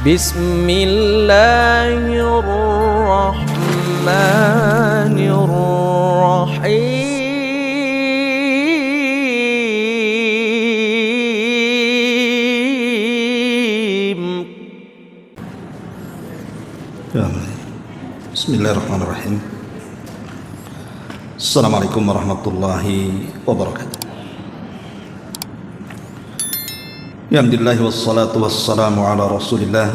Bismillahirrahmanirrahim. Bismillahirrahmanirrahim. Assalamualaikum warahmatullahi wabarakatuh. Alhamdulillah wassalatu wassalamu ala Rasulillah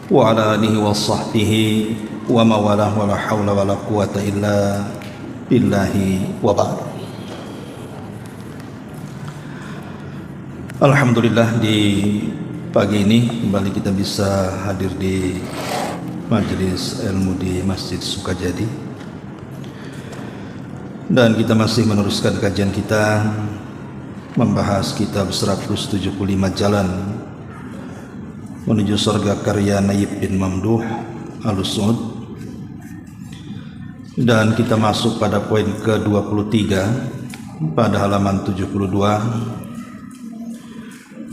wa ala alihi wa sahbihi wa mawalah wa la hawla wa la quwata illa billahi wa ba'd. Alhamdulillah, di pagi ini kembali kita bisa hadir di majelis ilmu di Masjid Sukajadi, dan kita masih meneruskan kajian kita membahas kitab 175 Jalan Menuju Surga karya Naib bin Mamduh Al-Suud, dan kita masuk pada poin ke-23 pada halaman 72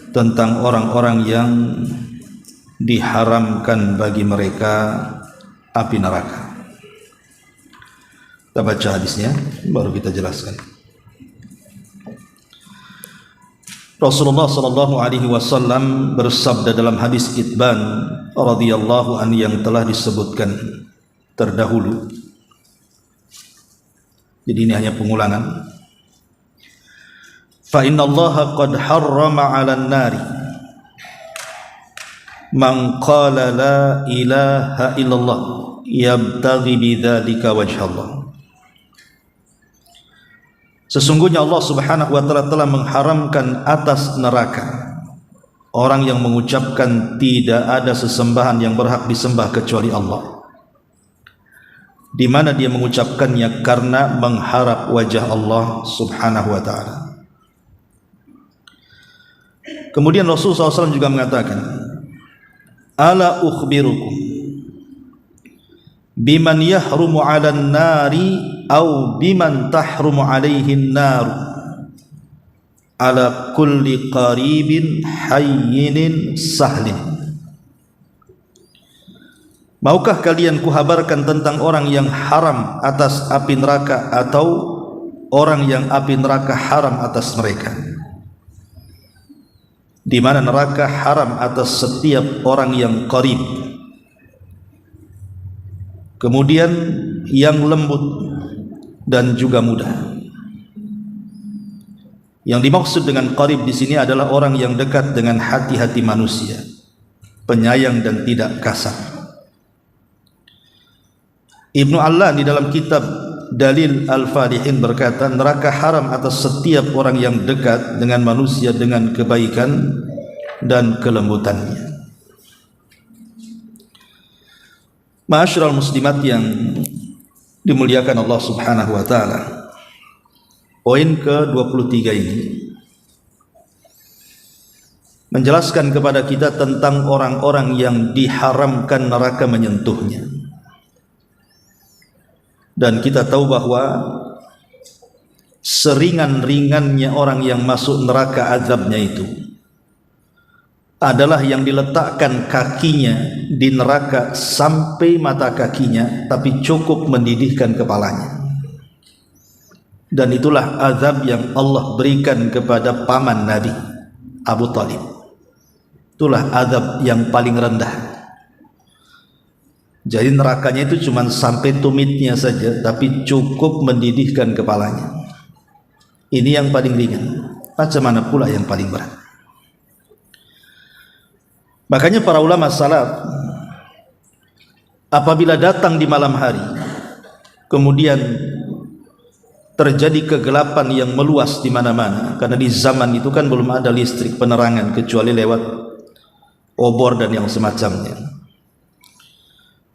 tentang orang-orang yang diharamkan bagi mereka api neraka. Kita baca hadisnya baru kita jelaskan. Rasulullah sallallahu alaihi wasallam bersabda dalam hadis Itban radhiyallahu anhu yang telah disebutkan terdahulu. Jadi ini hanya pengulangan. Fa innallaha qad harrama 'alan nari man qala la ilaha illallah yabtaghi bidzalika wajhallah. Sesungguhnya Allah Subhanahu wa taala telah mengharamkan atas neraka orang yang mengucapkan tidak ada sesembahan yang berhak disembah kecuali Allah, di mana dia mengucapkannya karena mengharap wajah Allah Subhanahu wa taala. Kemudian Rasulullah SAW juga mengatakan, ala ukhbirukum biman yahrumu 'alan nari au biman tahrumu 'alaihin nar ala kulli qaribin hayyinin sahlin. Maukah kalian kuhabarkan tentang orang yang haram atas api neraka atau orang yang api neraka haram atas mereka, di mana neraka haram atas setiap orang yang qarib, kemudian yang lembut dan juga mudah. Yang dimaksud dengan qarib di sini adalah orang yang dekat dengan hati-hati manusia, penyayang dan tidak kasar. Ibnu Allah di dalam kitab Dalil Al-Falihin berkata, neraka haram atas setiap orang yang dekat dengan manusia dengan kebaikan dan kelembutannya. Ma'asyiral muslimat yang dimuliakan Allah Subhanahu wa taala, poin ke-23 ini menjelaskan kepada kita tentang orang-orang yang diharamkan neraka menyentuhnya. Dan kita tahu bahwa seringan-ringannya orang yang masuk neraka azabnya itu adalah yang diletakkan kakinya di neraka sampai mata kakinya, tapi cukup mendidihkan kepalanya. Dan itulah azab yang Allah berikan kepada paman Nabi, Abu Talib. Itulah azab yang paling rendah. Jadi nerakanya itu cuma sampai tumitnya saja, tapi cukup mendidihkan kepalanya. Ini yang paling ringan. Macam mana pula yang paling berat? Makanya para ulama salaf apabila datang di malam hari, kemudian terjadi kegelapan yang meluas di mana-mana, karena di zaman itu kan belum ada listrik penerangan kecuali lewat obor dan yang semacamnya.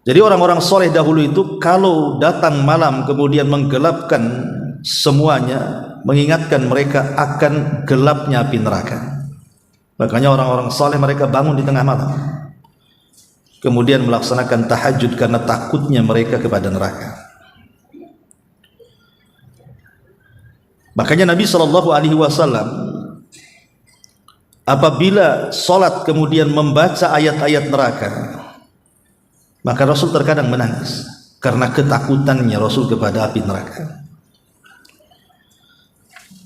Jadi orang-orang soleh dahulu itu kalau datang malam kemudian menggelapkan semuanya, mengingatkan mereka akan gelapnya api neraka. Makanya orang-orang saleh mereka bangun di tengah malam, kemudian melaksanakan tahajud karena takutnya mereka kepada neraka. Makanya Nabi SAW apabila sholat kemudian membaca ayat-ayat neraka, maka Rasul terkadang menangis karena ketakutannya Rasul kepada api neraka.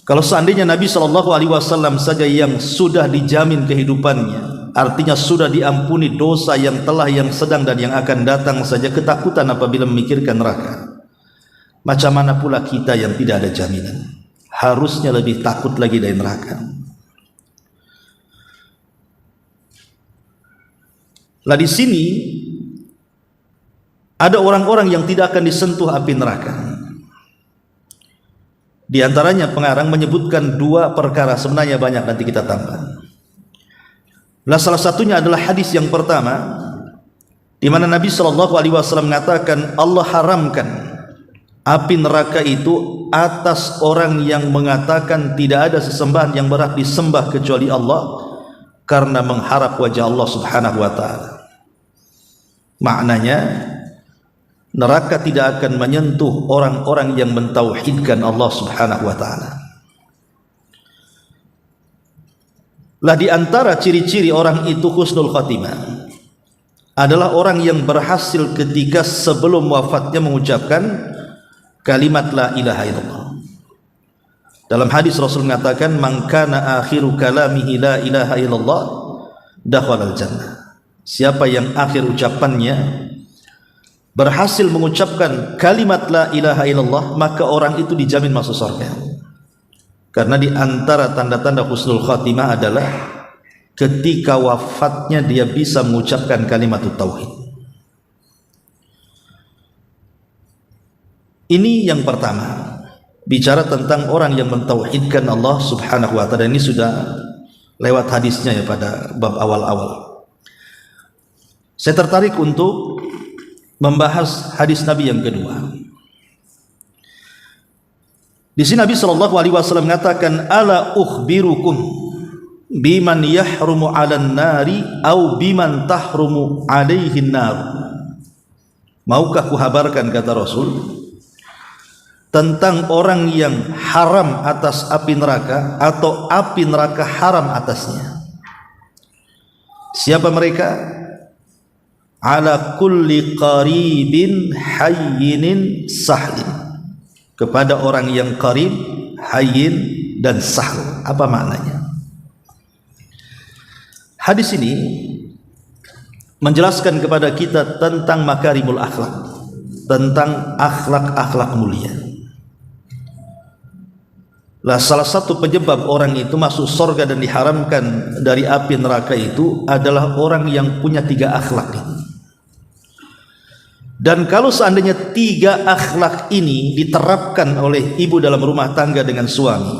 Kalau seandainya Nabi SAW saja yang sudah dijamin kehidupannya, artinya sudah diampuni dosa yang telah, yang sedang, dan yang akan datang saja ketakutan apabila memikirkan neraka, macam mana pula kita yang tidak ada jaminan, harusnya lebih takut lagi dari neraka. Lah di sini ada orang-orang yang tidak akan disentuh api neraka. Di antaranya pengarang menyebutkan dua perkara, sebenarnya banyak, nanti kita tambah. Nah, salah satunya adalah hadis yang pertama, di mana Nabi SAW mengatakan Allah haramkan api neraka itu atas orang yang mengatakan tidak ada sesembahan yang berhak disembah kecuali Allah karena mengharap wajah Allah Subhanahu wa ta'ala. Maknanya neraka tidak akan menyentuh orang-orang yang mentauhidkan Allah Subhanahu wa ta'ala. Lah di antara ciri-ciri orang itu husnul khatimah adalah orang yang berhasil ketika sebelum wafatnya mengucapkan kalimat la ilaha illallah. Dalam hadis Rasul mengatakan man kana akhiru kalamihi la ilaha illallah dakhalal jannah. Siapa yang akhir ucapannya berhasil mengucapkan kalimat la ilaha illallah, maka orang itu dijamin masuk surga. Karena di antara tanda-tanda husnul khatimah adalah ketika wafatnya dia bisa mengucapkan kalimat tauhid. Ini yang pertama, bicara tentang orang yang mentauhidkan Allah Subhanahu wa ta'ala. Ini sudah lewat hadisnya ya pada bab awal-awal. Saya tertarik untuk membahas hadis Nabi yang kedua. Di sini Nabi SAW mengatakan, ala ukhbirukum biman yahrumu 'alan nari au biman tahrumu 'alaihin nar. Maukah kuhabarkan, kata Rasul, tentang orang yang haram atas api neraka atau api neraka haram atasnya. Siapa mereka? Ala kulli qaribin hayyinin sahlin. Kepada orang yang qarib, hayyin dan sahl. Apa maknanya? Hadis ini menjelaskan kepada kita tentang makarimul akhlak, tentang akhlak-akhlak mulia. Lah salah satu penyebab orang itu masuk surga dan diharamkan dari api neraka itu adalah orang yang punya 3 akhlak ini. Dan kalau seandainya 3 akhlak ini diterapkan oleh ibu dalam rumah tangga dengan suami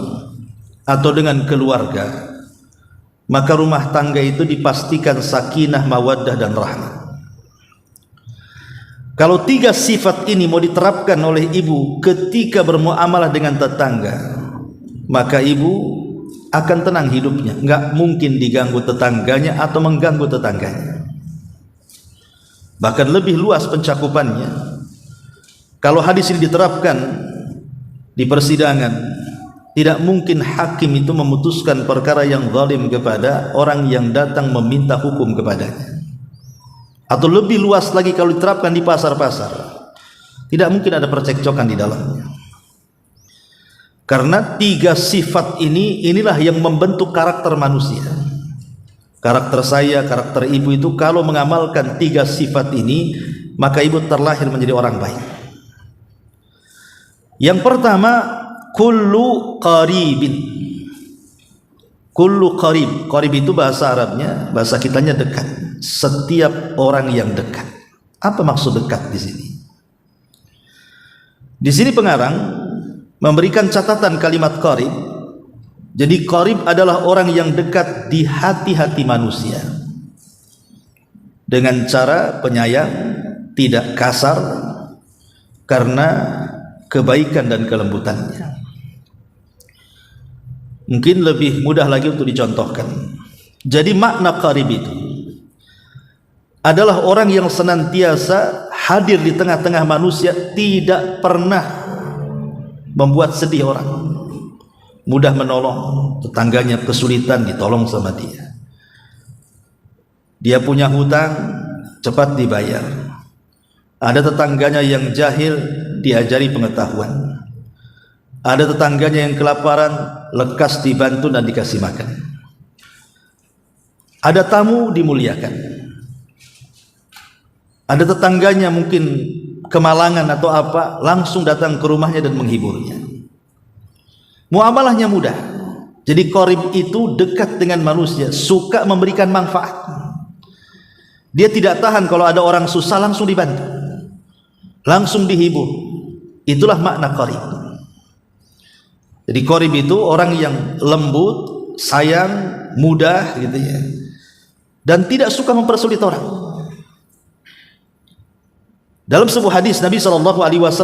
atau dengan keluarga, maka rumah tangga itu dipastikan sakinah, mawaddah dan rahmah. Kalau 3 sifat ini mau diterapkan oleh ibu ketika bermuamalah dengan tetangga, maka ibu akan tenang hidupnya, nggak mungkin diganggu tetangganya atau mengganggu tetangganya. Bahkan lebih luas pencakupannya. Kalau hadis ini diterapkan di persidangan, tidak mungkin hakim itu memutuskan perkara yang zalim kepada orang yang datang meminta hukum kepadanya. Atau lebih luas lagi kalau diterapkan di pasar-pasar, tidak mungkin ada percekcokan di dalamnya. Karena 3 sifat inilah yang membentuk karakter manusia. Karakter saya, karakter ibu itu kalau mengamalkan 3 sifat ini, maka ibu terlahir menjadi orang baik. Yang pertama, kullu qaribin. Kullu qarib. Qarib itu bahasa Arabnya, bahasa kitanya dekat. Setiap orang yang dekat. Apa maksud dekat di sini? Di sini pengarang memberikan catatan kalimat qarib. Jadi qarib adalah orang yang dekat di hati-hati manusia dengan cara penyayang, tidak kasar, karena kebaikan dan kelembutannya. Mungkin lebih mudah lagi untuk dicontohkan. Jadi makna qarib itu adalah orang yang senantiasa hadir di tengah-tengah manusia, tidak pernah membuat sedih orang, mudah menolong tetangganya kesulitan, ditolong sama dia. Dia punya hutang, cepat dibayar. Ada tetangganya yang jahil, diajari pengetahuan. Ada tetangganya yang kelaparan, lekas dibantu dan dikasih makan. Ada tamu, dimuliakan. Ada tetangganya mungkin kemalangan atau apa, langsung datang ke rumahnya dan menghiburnya. Muamalahnya mudah. Jadi qarib itu dekat dengan manusia, suka memberikan manfaat. Dia tidak tahan kalau ada orang susah, langsung dibantu, langsung dihibur. Itulah makna qarib. Jadi qarib itu orang yang lembut, sayang, mudah gitu ya, dan tidak suka mempersulit orang. Dalam sebuah hadis Nabi SAW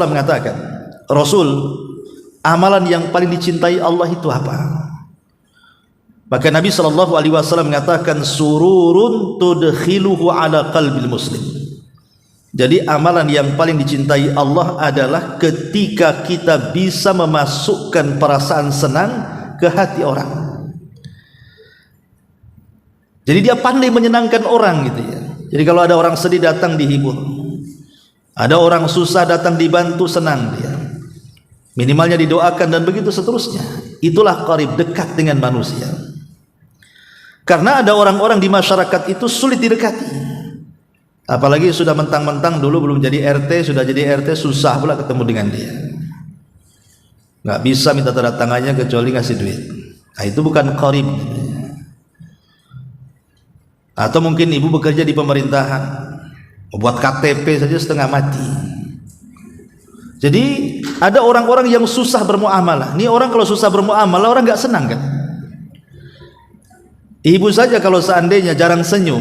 mengatakan, Rasul, amalan yang paling dicintai Allah itu apa? Maka Nabi SAW mengatakan, sururun tudkhiluhu ala qalbil muslim. Jadi amalan yang paling dicintai Allah adalah ketika kita bisa memasukkan perasaan senang ke hati orang. Jadi dia pandai menyenangkan orang gitu ya. Jadi kalau ada orang sedih datang dihibur, ada orang susah datang dibantu, senang dia. Minimalnya didoakan dan begitu seterusnya. Itulah qarib, dekat dengan manusia. Karena ada orang-orang di masyarakat itu sulit didekati. Apalagi sudah mentang-mentang dulu belum jadi RT, sudah jadi RT, susah pula ketemu dengan dia. Nggak bisa minta tanda tangannya kecuali ngasih duit. Nah, itu bukan qarib. Atau mungkin ibu bekerja di pemerintahan, membuat KTP saja setengah mati. Jadi ada orang-orang yang susah bermuamalah. Ini orang kalau susah bermuamalah, orang nggak senang kan? Ibu saja kalau seandainya jarang senyum,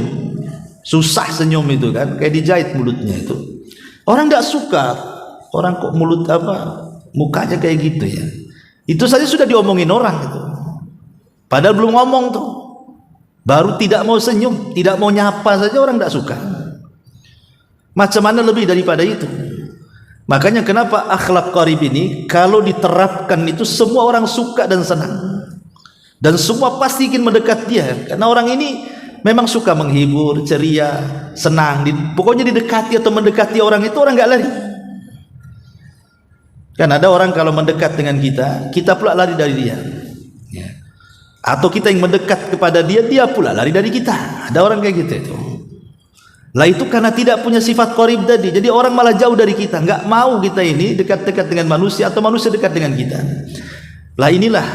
susah senyum itu kan, kayak dijahit mulutnya itu, orang nggak suka. Orang kok mulut apa, mukanya kayak gitu ya. Itu saja sudah diomongin orang itu. Padahal belum ngomong tuh, baru tidak mau senyum, tidak mau nyapa saja orang nggak suka. Macam mana lebih daripada itu? Makanya kenapa akhlak qarib ini kalau diterapkan itu semua orang suka dan senang. Dan semua pasti ingin mendekat dia, karena orang ini memang suka menghibur, ceria, senang. Pokoknya didekati atau mendekati orang itu orang nggak lari. Kan ada orang kalau mendekat dengan kita, kita pula lari dari dia. Ya. Atau kita yang mendekat kepada dia, dia pula lari dari kita. Ada orang kayak gitu itu. Lah itu karena tidak punya sifat qarib tadi. Jadi orang malah jauh dari kita, nggak mau kita ini dekat-dekat dengan manusia atau manusia dekat dengan kita. Lah inilah,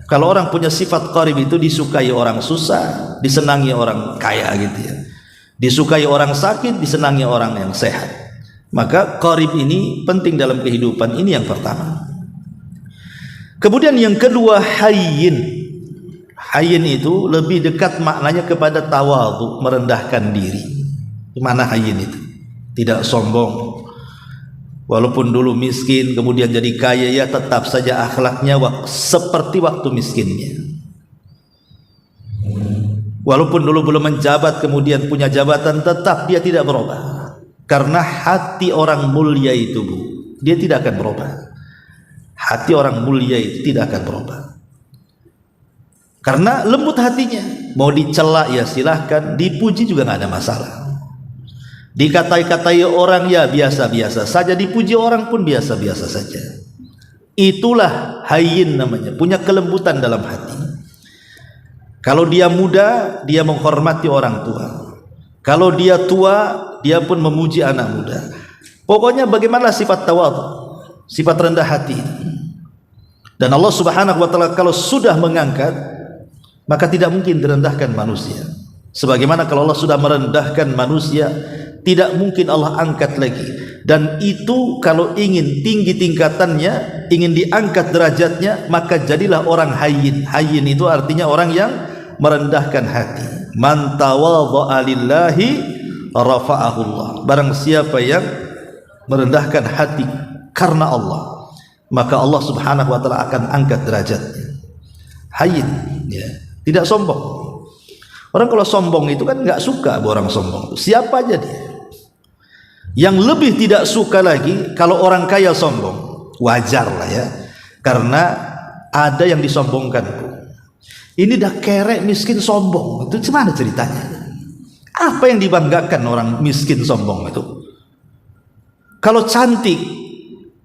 kalau orang punya sifat qarib itu disukai orang susah, disenangi orang kaya gitu ya. Disukai orang sakit, disenangi orang yang sehat. Maka qarib ini penting dalam kehidupan, ini yang pertama. Kemudian yang kedua, hayyin. Hayyin itu lebih dekat maknanya kepada tawadhu, merendahkan diri. Mana hayyin itu? Tidak sombong. Walaupun dulu miskin kemudian jadi kaya, ya tetap saja akhlaknya seperti waktu miskinnya. Walaupun dulu belum menjabat kemudian punya jabatan, tetap dia tidak berubah. Karena hati orang mulia itu, Bu, dia tidak akan berubah. Hati orang mulia itu tidak akan berubah. Karena lembut hatinya. Mau dicela ya silahkan, dipuji juga nggak ada masalah. Dikatai-katai orang ya biasa-biasa saja, dipuji orang pun biasa-biasa saja. Itulah hayyin namanya, punya kelembutan dalam hati. Kalau dia muda, dia menghormati orang tua. Kalau dia tua, dia pun memuji anak muda. Pokoknya bagaimana sifat tawadhu, sifat rendah hati. Dan Allah Subhanahu wa taala kalau sudah mengangkat, maka tidak mungkin direndahkan manusia. Sebagaimana kalau Allah sudah merendahkan manusia, tidak mungkin Allah angkat lagi. Dan itu kalau ingin tinggi tingkatannya, ingin diangkat derajatnya, maka jadilah orang hayyin. Hayyin itu artinya orang yang merendahkan hati. Man tawadha'a lillahi rafa'ahu Allah. Barang siapa yang merendahkan hati karena Allah, maka Allah Subhanahu wa taala akan angkat derajatnya. Hayyin, ya, tidak sombong. Orang kalau sombong itu kan nggak suka orang sombong. Siapa aja dia. Yang lebih tidak suka lagi kalau orang kaya sombong. Wajar lah ya, karena ada yang disombongkan. Ini dah kerek miskin sombong, itu gimana ceritanya? Apa yang dibanggakan orang miskin sombong itu? Kalau cantik,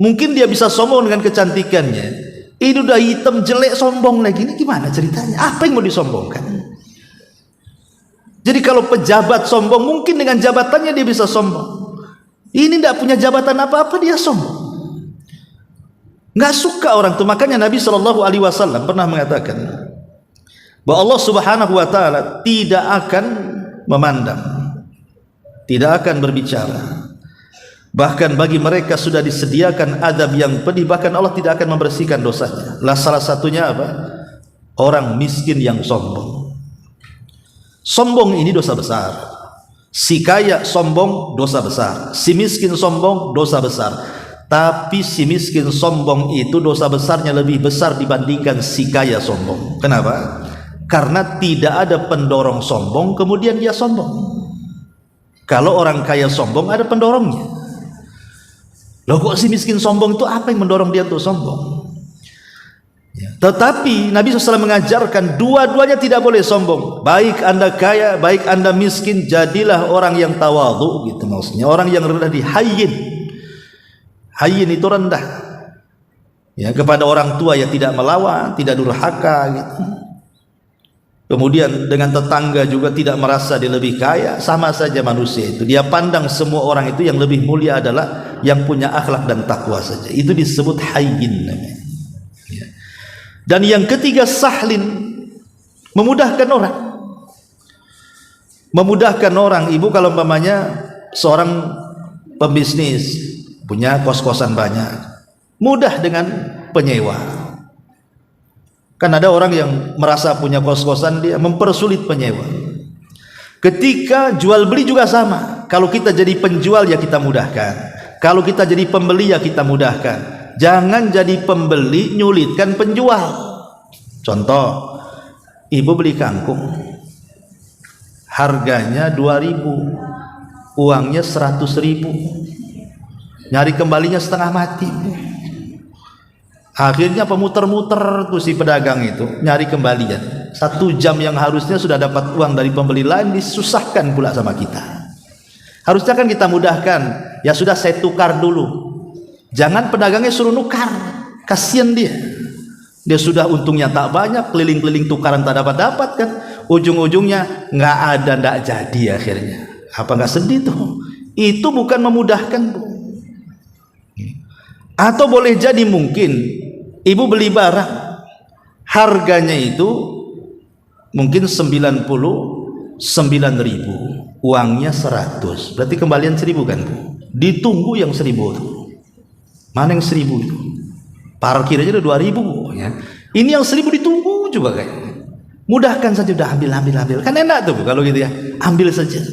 mungkin dia bisa sombong dengan kecantikannya. Ini udah hitam jelek sombong lagi, ini gimana ceritanya? Apa yang mau disombongkan? Jadi kalau pejabat sombong, mungkin dengan jabatannya dia bisa sombong. Ini tidak punya jabatan apa-apa, dia sombong. Nggak suka orang itu. Makanya Nabi SAW pernah mengatakan bahwa Allah Subhanahu Wa Taala tidak akan memandang, tidak akan berbicara. Bahkan bagi mereka sudah disediakan azab yang pedih. Bahkan Allah tidak akan membersihkan dosanya. Lah salah satunya apa? Orang miskin yang sombong. Sombong ini dosa besar. Si kaya sombong dosa besar. Si miskin sombong dosa besar. Tapi si miskin sombong itu dosa besarnya lebih besar dibandingkan si kaya sombong. Kenapa? Karena tidak ada pendorong sombong kemudian dia sombong. Kalau orang kaya sombong ada pendorongnya. Loh kok si miskin sombong itu apa yang mendorong dia untuk sombong? Ya. Tetapi Nabi SAW mengajarkan dua-duanya tidak boleh sombong. Baik anda kaya, baik anda miskin, jadilah orang yang tawadhu gitu maksudnya. Orang yang rendah di hayyin. Hayyin itu rendah. Ya, kepada orang tua ya tidak melawan, tidak durhaka gitu. Kemudian dengan tetangga juga tidak merasa dia lebih kaya, sama saja manusia itu. Dia pandang semua orang itu yang lebih mulia adalah yang punya akhlak dan takwa saja. Itu disebut hayyin namanya. Ya. Dan yang ketiga sahlin, memudahkan orang. Memudahkan orang. Ibu kalau umpamanya seorang pembisnis punya kos-kosan banyak, mudah dengan penyewa. Kan ada orang yang merasa punya kos-kosan, dia mempersulit penyewa. Ketika jual beli juga sama. Kalau kita jadi penjual ya kita mudahkan. Kalau kita jadi pembeli ya kita mudahkan. Jangan jadi pembeli nyulitkan penjual. Contoh, ibu beli kangkung, harganya 2.000, uangnya 100.000, nyari kembalinya setengah mati. Akhirnya pemuter-muter tuh si pedagang itu nyari kembalian. 1 jam yang harusnya sudah dapat uang dari pembeli lain disusahkan pula sama kita. Harusnya kan kita mudahkan. Ya sudah saya tukar dulu. Jangan pedagangnya suruh nukar. Kasihan dia. Dia sudah untungnya tak banyak, keliling-keliling tukaran tak dapat-dapat kan. Ujung-ujungnya nggak ada, nggak jadi akhirnya. Apa nggak sedih tuh? Itu bukan memudahkan, Bu. Atau boleh jadi mungkin ibu beli barang harganya itu mungkin 99.000, uangnya 100, berarti kembalian 1.000 kan, Bu? Ditunggu yang 1.000 itu. Mana yang 1.000 itu? Parkir aja udah 2.000, Bu, ya. Ini yang 1.000 ditunggu juga kayaknya. Mudahkan saja, udah ambil. Kan enak tuh, Bu, kalau gitu ya. Ambil saja.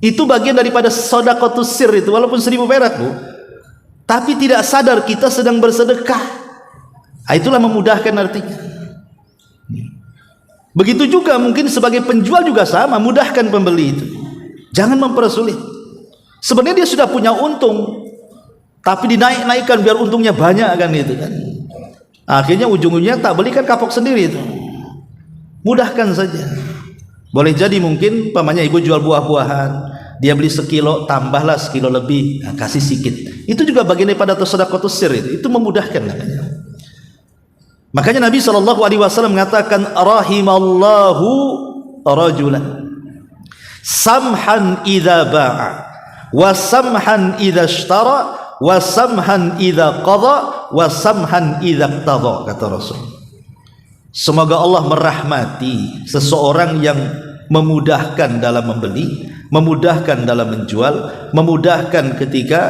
Itu bagian daripada sedekahus sir itu, walaupun 1.000 perak, Bu. Tapi tidak sadar kita sedang bersedekah. Itulah memudahkan artinya. Begitu juga mungkin sebagai penjual juga sama, mudahkan pembeli itu. Jangan mempersulit. Sebenarnya dia sudah punya untung, tapi dinaik-naikkan biar untungnya banyak kan itu kan. Akhirnya ujung-ujungnya tak beli kan kapok sendiri itu. Mudahkan saja. Boleh jadi mungkin pamannya ibu jual buah-buahan, dia beli 1 kilo, tambahlah 1 kilo lebih, nah, kasih sedikit. Itu juga bagian daripada sedekahus sir itu memudahkan namanya. Makanya Nabi SAW mengatakan rahimallahu rajulan samhan idza ba'a wa samhan idza ishtara wa samhan idza qada wa samhan idza iqtada, kata Rasul. Semoga Allah merahmati seseorang yang memudahkan dalam membeli, memudahkan dalam menjual, memudahkan ketika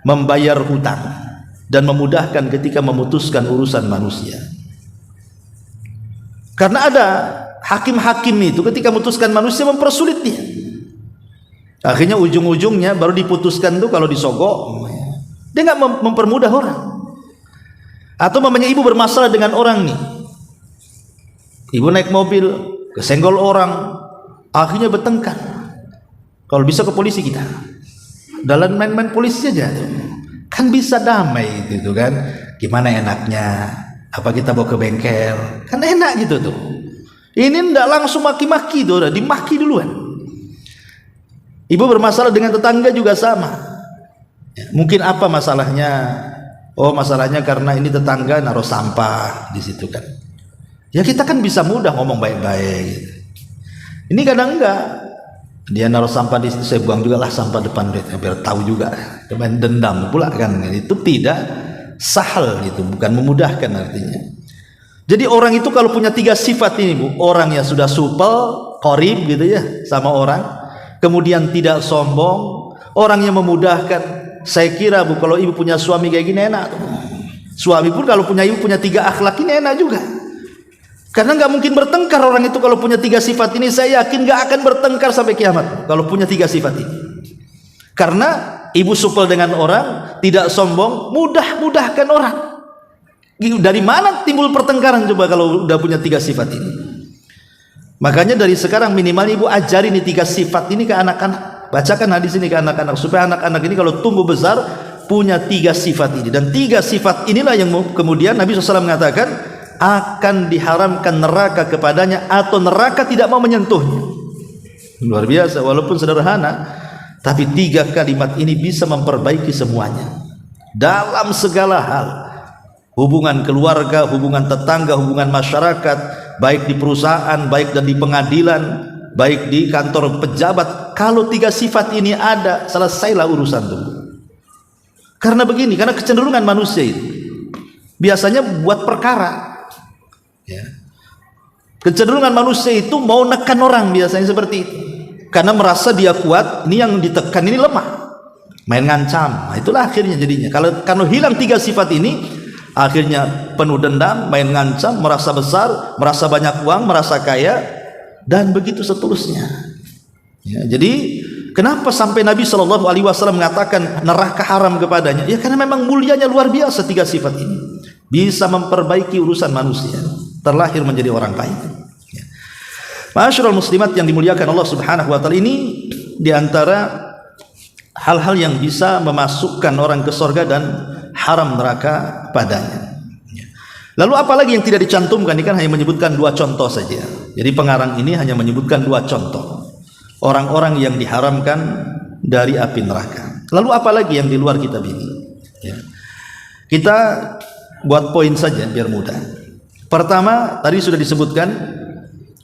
membayar hutang, dan memudahkan ketika memutuskan urusan manusia. Karena ada hakim-hakim itu ketika memutuskan manusia mempersulit dia. Akhirnya ujung-ujungnya baru diputuskan tuh kalau disogok, dia nggak mempermudah orang. Atau mamanya ibu bermasalah dengan orang nih, ibu naik mobil kesenggol orang, akhirnya bertengkar. Kalau bisa ke polisi kita, dalam main-main polisi aja kan bisa damai gitu kan. Gimana enaknya, apa kita bawa ke bengkel, kan enak gitu tuh. Ini ndak langsung maki-maki tuh, udah dimaki duluan. Ibu bermasalah dengan tetangga juga sama. Ya, mungkin apa masalahnya? Oh, masalahnya karena ini tetangga naruh sampah di situ kan. Ya kita kan bisa mudah ngomong baik-baik gitu. Ini kadang enggak. Dia naruh sampah di situ, saya buang juga lah sampah depan dia, biar tahu juga. Main dendam pula kan. Itu tidak sahal gitu, bukan memudahkan artinya. Jadi orang itu kalau punya 3 sifat ini, Bu, orang yang sudah supel, qarib gitu ya sama orang, kemudian tidak sombong, orang yang memudahkan. Saya kira, Bu, kalau ibu punya suami kayak gini enak. Suami pun kalau punya ibu punya 3 akhlak ini enak juga. Karena nggak mungkin bertengkar orang itu kalau punya 3 sifat ini. Saya yakin nggak akan bertengkar sampai kiamat kalau punya 3 sifat ini. Karena ibu supel dengan orang, tidak sombong, mudahkan orang. Dari mana timbul pertengkaran coba kalau udah punya 3 sifat ini? Makanya dari sekarang minimal ibu ajari nih 3 sifat ini ke anak-anak. Bacakan hadis ini ke anak-anak supaya anak-anak ini kalau tumbuh besar punya 3 sifat ini. Dan 3 sifat inilah yang kemudian Nabi SAW mengatakan akan diharamkan neraka kepadanya atau neraka tidak mau menyentuhnya. Luar biasa, walaupun sederhana, tapi 3 kalimat ini bisa memperbaiki semuanya dalam segala hal. Hubungan keluarga, hubungan tetangga, hubungan masyarakat, baik di perusahaan, baik dan di pengadilan, baik di kantor pejabat. Kalau 3 sifat ini ada, selesailah urusan itu. Karena begini, karena kecenderungan manusia itu biasanya buat perkara. Ya. Kecenderungan manusia itu mau nekan orang biasanya seperti itu. Karena merasa dia kuat, ini yang ditekan ini lemah. Main ngancam. Nah, itulah akhirnya jadinya. Kalau hilang 3 sifat ini, akhirnya penuh dendam, main ngancam, merasa besar, merasa banyak uang, merasa kaya, dan begitu seterusnya. Ya, jadi kenapa sampai Nabi SAW mengatakan neraka haram kepadanya? Ya karena memang mulianya luar biasa 3 sifat ini. Bisa memperbaiki urusan manusia, terlahir menjadi orang baik. Ya. Ma'asyiral muslimat yang dimuliakan Allah Subhanahu wa taala, ini diantara hal-hal yang bisa memasukkan orang ke surga dan haram neraka padanya. Ya. Lalu apalagi yang tidak dicantumkan? Ini kan hanya menyebutkan 2 contoh saja. Jadi pengarang ini hanya menyebutkan 2 contoh orang-orang yang diharamkan dari api neraka. Lalu apalagi yang di luar kitab ini? Ya. Kita buat poin saja biar mudah. Pertama, tadi sudah disebutkan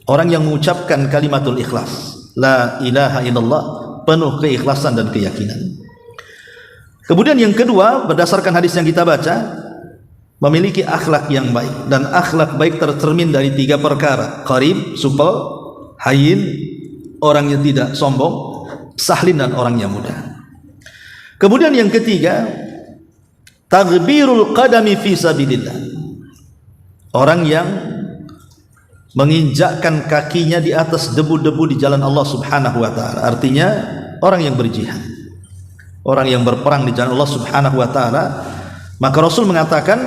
orang yang mengucapkan kalimatul ikhlas, la ilaha illallah, penuh keikhlasan dan keyakinan. Kemudian yang kedua, berdasarkan hadis yang kita baca, memiliki akhlak yang baik, dan akhlak baik tercermin dari 3 perkara: qarib, supel, hayyin, orang yang tidak sombong, sahlin, dan orang yang mudah. Kemudian yang ketiga, taghbirul qadami fi sabilillah, orang yang menginjakkan kakinya di atas debu-debu di jalan Allah Subhanahu wa taala. Artinya orang yang berjihad, orang yang berperang di jalan Allah Subhanahu wa taala. Maka Rasul mengatakan,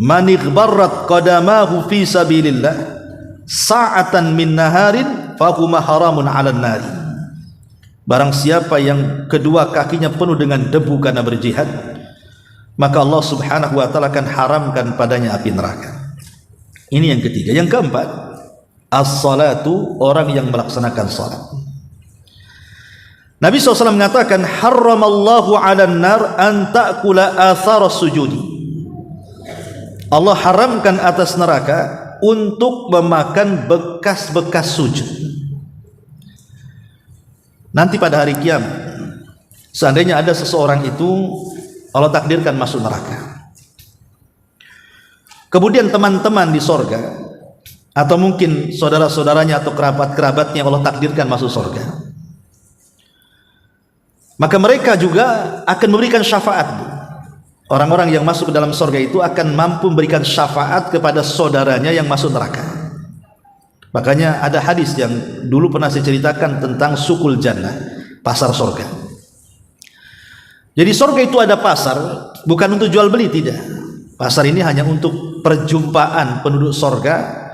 man ighbarrat qadamahu fi sabilillah sa'atan min naharin fa huma haramun 'alan nari. Barang siapa yang kedua kakinya penuh dengan debu karena berjihad, maka Allah Subhanahu wa taala akan haramkan padanya api neraka. Ini yang ketiga. Yang keempat, as-salatu, orang yang melaksanakan salat. Nabi SAW mengatakan, harramallahu 'alan nar an ta'kula athara sujudi. Allah haramkan atas neraka untuk memakan bekas-bekas sujud. Nanti pada hari kiamat, seandainya ada seseorang itu Allah takdirkan masuk neraka, kemudian teman-teman di sorga, atau mungkin saudara-saudaranya atau kerabat-kerabatnya Allah takdirkan masuk sorga, maka mereka juga akan memberikan syafaat. Orang-orang yang masuk ke dalam sorga itu akan mampu memberikan syafaat kepada saudaranya yang masuk neraka. Makanya ada hadis yang dulu pernah saya ceritakan tentang sukul jannah, pasar sorga. Jadi sorga itu ada pasar, bukan untuk jual beli, tidak. Pasar ini hanya untuk perjumpaan penduduk sorga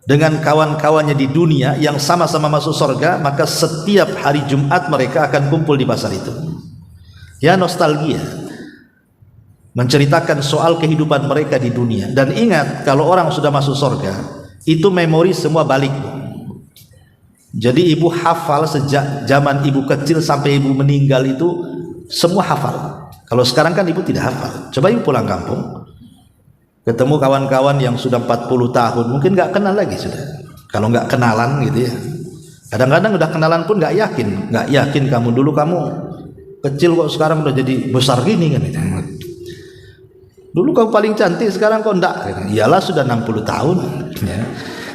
dengan kawan-kawannya di dunia yang sama-sama masuk sorga. Maka setiap hari Jumat mereka akan kumpul di pasar itu. Ya, nostalgia, menceritakan soal kehidupan mereka di dunia. Dan ingat, kalau orang sudah masuk sorga, itu memori semua balik. Jadi ibu hafal sejak zaman ibu kecil sampai ibu meninggal itu semua hafal. Kalau sekarang kan ibu tidak hafal. Coba ibu pulang kampung, ketemu kawan-kawan yang sudah 40 tahun, mungkin nggak kenal lagi sudah. Kalau nggak kenalan gitu ya. Kadang-kadang udah kenalan pun nggak yakin kamu dulu kamu kecil kok sekarang udah jadi besar gini kan. Dulu kamu paling cantik, sekarang kok enggak? Iyalah sudah 60 tahun. Ya.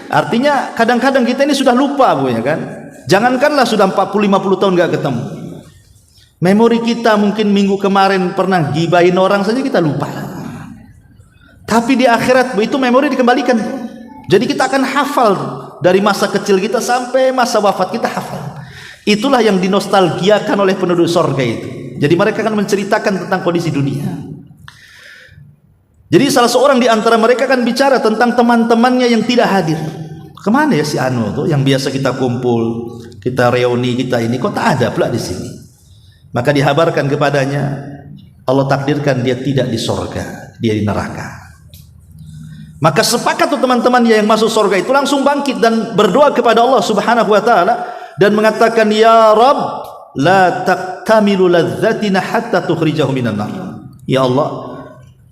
Artinya kadang-kadang kita ini sudah lupa Bu ya kan. Jangankanlah sudah 40-50 tahun nggak ketemu. Memori kita mungkin minggu kemarin pernah gibahin orang saja kita lupa. Tapi di akhirat Bu, itu memori dikembalikan. Jadi kita akan hafal dari masa kecil kita sampai masa wafat kita hafal. Itulah yang dinostalgiakan oleh penduduk sorga itu. Jadi mereka akan menceritakan tentang kondisi dunia. Jadi salah seorang di antara mereka kan bicara tentang teman-temannya yang tidak hadir. Kemana ya si Anu tuh yang biasa kita kumpul, kita reuni, kita ini kok tak ada pula di sini. Maka dihabarkan kepadanya, Allah takdirkan dia tidak di sorga, dia di neraka. Maka sepakat tuh teman-temannya yang masuk sorga itu langsung bangkit dan berdoa kepada Allah Subhanahu wa taala dan mengatakan, ya Rabb, la taqtamilu ladzatina hatta tukhrijahu minan nar. Ya Allah,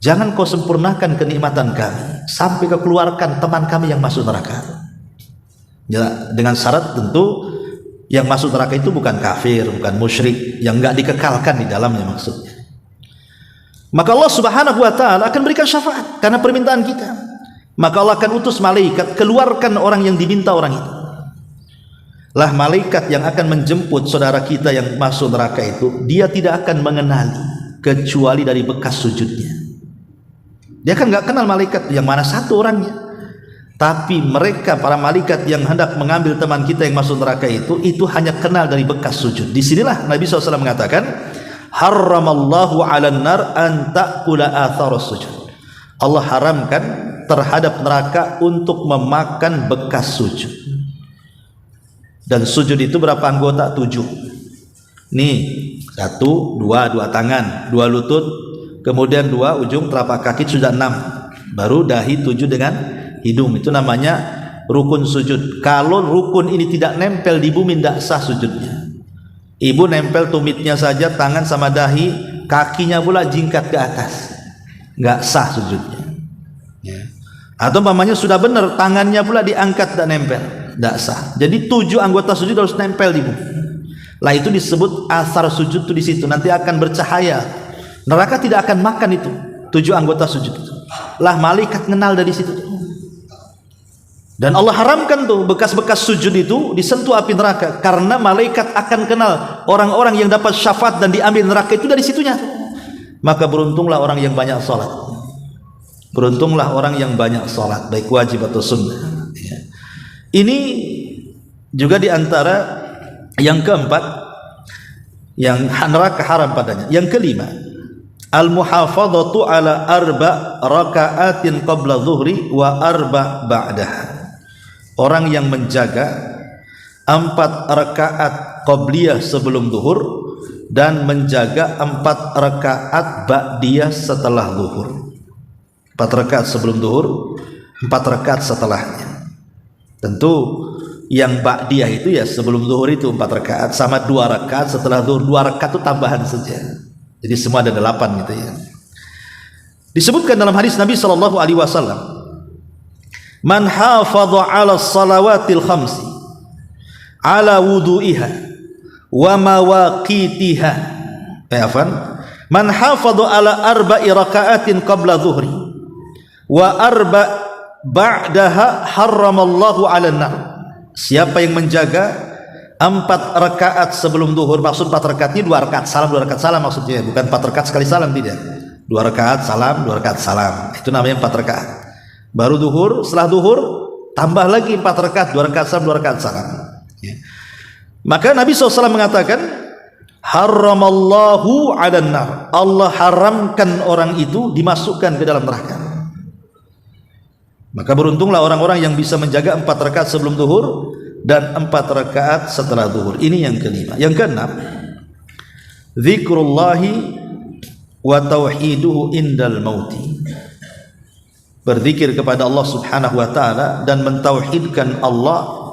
jangan kau sempurnakan kenikmatan kami sampai kau keluarkan teman kami yang masuk neraka. Ya, dengan syarat tentu yang masuk neraka itu bukan kafir, bukan musyrik, yang enggak dikekalkan di dalamnya maksudnya. Maka Allah Subhanahu wa taala akan berikan syafaat karena permintaan kita. Maka Allah akan utus malaikat keluarkan orang yang diminta orang itu. Lah malaikat yang akan menjemput saudara kita yang masuk neraka itu, dia tidak akan mengenali kecuali dari bekas sujudnya. Dia kan nggak kenal malaikat yang mana satu orangnya. Tapi mereka para malaikat yang hendak mengambil teman kita yang masuk neraka itu hanya kenal dari bekas sujud. Disinilah Nabi SAW mengatakan, haramallahu 'alan nar an ta'kula atharas sujud. Allah haramkan terhadap neraka untuk memakan bekas sujud. Dan sujud itu berapa anggota? 7. Nih, 1, 2 tangan, 2 lutut, kemudian 2 ujung telapak kaki, sudah 6. Baru dahi 7 dengan hidung. Itu namanya rukun sujud. Kalau rukun ini tidak nempel di bumi, tidak sah sujudnya. Ibu nempel tumitnya saja, tangan sama dahi, kakinya pula jingkat ke atas, nggak sah sujudnya. Ya. Atau umpamanya sudah benar, tangannya pula diangkat dan nempel, nggak sah. Jadi 7 anggota sujud harus nempel di bumi. Lah itu disebut asar sujud tuh di situ. Nanti akan bercahaya. Neraka tidak akan makan itu 7 anggota sujud itu. Lah malaikat kenal dari situ. Dan Allah haramkan tuh bekas-bekas sujud itu disentuh api neraka, karena malaikat akan kenal orang-orang yang dapat syafaat dan diambil neraka itu dari situnya. Maka beruntunglah orang yang banyak sholat. Beruntunglah orang yang banyak sholat, baik wajib atau sunnah. Ya. Ini juga diantara yang keempat yang neraka haram padanya. Yang kelima, al-muhafadhatu ala 4 raka'atin qabla zuhri wa 4 ba'daha. Orang yang menjaga 4 rakaat qabliyah sebelum zuhur dan menjaga 4 rakaat ba'diyah setelah zuhur. 4 rakaat sebelum zuhur, 4 rakaat setelahnya. Tentu yang ba'diyah itu ya sebelum zuhur itu 4 rakaat, sama 2 rakaat setelah zuhur. 2 rakaat itu tambahan saja. Jadi semua ada 8 gitu ya. Disebutkan dalam hadis Nabi sallallahu alaihi wasallam, man hafadha 'ala salawatil khamsi 'ala wudu'iha wa mawaqitiha. Man hafadha 'ala 4 raka'atin qabla dhuhri wa 4 ba'daha harramallahu 'alan nar. Siapa yang menjaga 4 rakaat sebelum zuhur, maksud 4 rakaat ini 2 rakaat salam, 2 rakaat salam maksudnya, bukan 4 rakaat sekali salam, tidak. 2 rakaat salam, 2 rakaat salam. Itu namanya 4 rakaat. Baru zuhur, setelah zuhur tambah lagi 4 rakaat, 2 rakaat salam, 2 rakaat salam. Ya. Maka Nabi SAW mengatakan, haramallahu 'alan nar. Allah haramkan orang itu dimasukkan ke dalam neraka. Maka beruntunglah orang-orang yang bisa menjaga 4 rakaat sebelum zuhur dan 4 rakaat setelah zuhur. Ini yang kelima. Yang keenam, zikrullahi wa tauhiduhu indal mauti. Berzikir kepada Allah Subhanahu wa taala dan mentauhidkan Allah